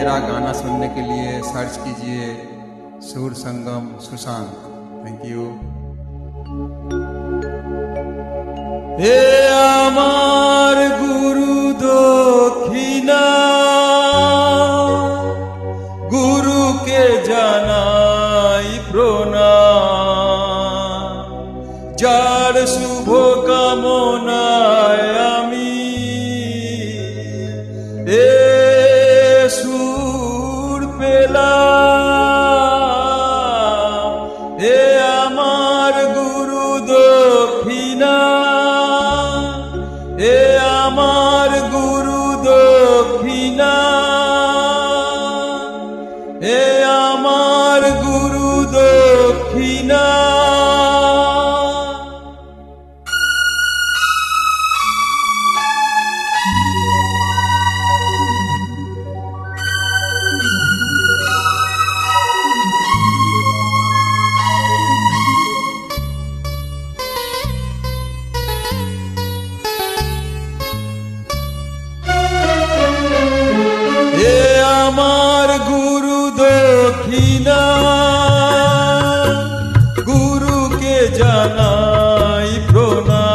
मेरा गाना सुनने के लिए सर्च कीजिए सुर संगम सुशांत। Thank you. হে আমার গুরু দক্ষিণা, গুরুকে জানাই প্রণাম, যার শুভ কামনায় আমি এ সুর পেলাম। হে আমার গুরু দক্ষিণা, হে আমার গুরু দক্ষিণা, হে আমার গুরু দক্ষিণা। আমার গুরু দক্ষিণা, গুরুকে জানাই প্রণাম,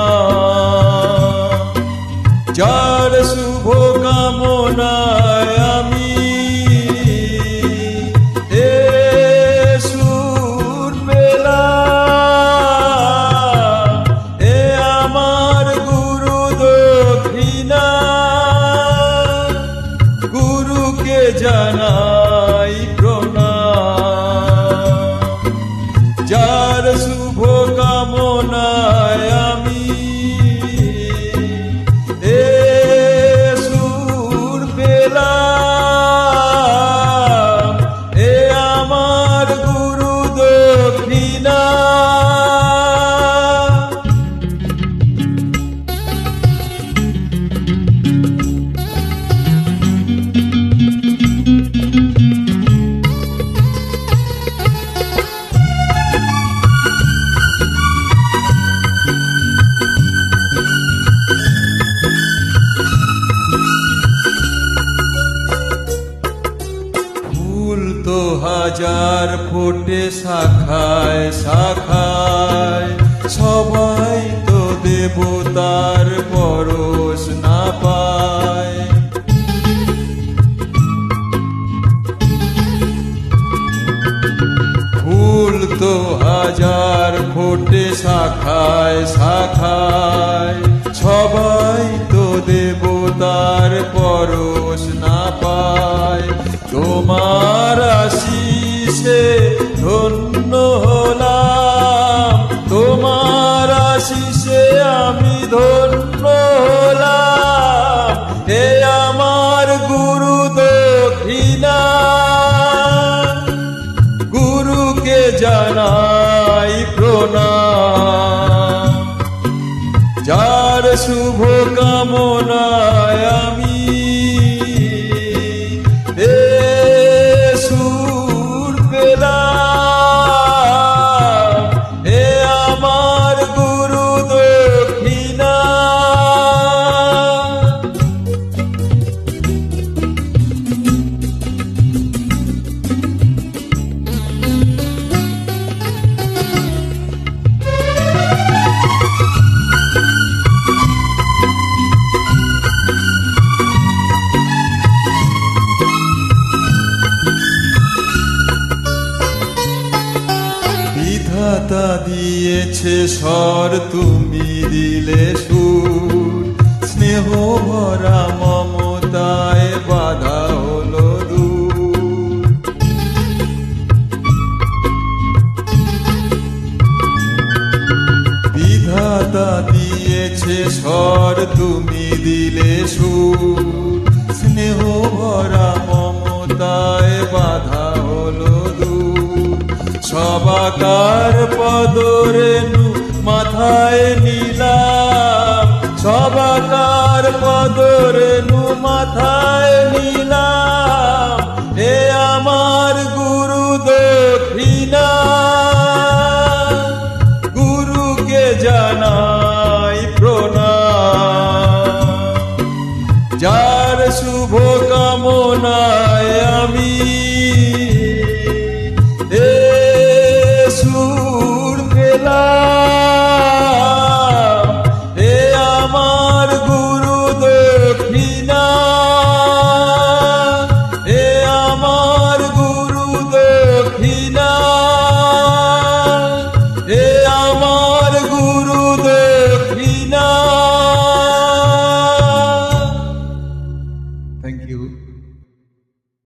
যার শুভ কামনায় আমি এ সুর পেলাম। এ আমার গুরু দক্ষিণা, গুরুকে জানাই প্রণাম, যার শুভ কামনায় আমি এ সুর পেলাম। এ আমার গুরু দক্ষিণা। ফুল তো হাজার ফোটে শাখায় শাখায়, সবাই তো দেবতার পরশ না পায়। ফুল তো হাজার ফোটে শাখায় শাখায়, সবাই তো দেবতার পরশ না পায়। তোমার আশিসে ধন্য হলাম, তোমার আশিসে আমি ধন্য হলাম। হে আমার গুরু দক্ষিণা, গুরুকে জানাই প্রণাম, যার শুভ কামনায় আমি এ সুর পেলাম। হে আমার গুরু দক্ষিণা। বিধাতা দিয়েছে স্বর, তুমি দিলে সুর, স্নেহ ভরা মমতায় বাধা হলো দূর। বিধাতা দিয়েছে স্বর, তুমি দিলে সুর, স্নেহ ভরা মমতায় বাধা হলো দূর। সবাকার পদরেণু মাথায় নিলাম, সবাকার পদরেণু মাথায় নিলাম। হে আমার গুরু দক্ষিণা, গুরুকে জানাই প্রণাম, যার শুভ কামনায় আমি